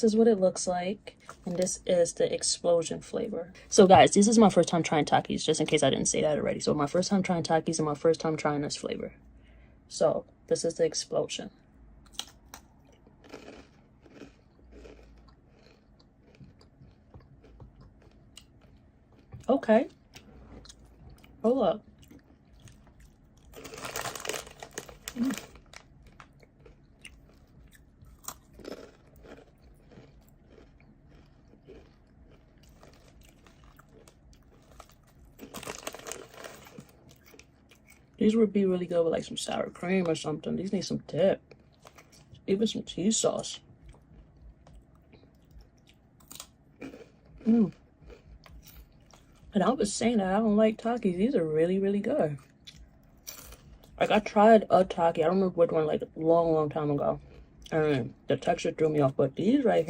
is what it looks like. And this is the explosion flavor. So guys, this is my first time trying Takis, just in case I didn't say that already. So my first time trying Takis and my first time trying this flavor. So this is the explosion. Okay. Hold up. These would be really good with like some sour cream or something. These need some dip. Even some cheese sauce. And I was saying that I don't like Takis. These are really, really good. Like, I tried a Taki, I don't remember which one, like a long time ago. And the texture threw me off. But these right here,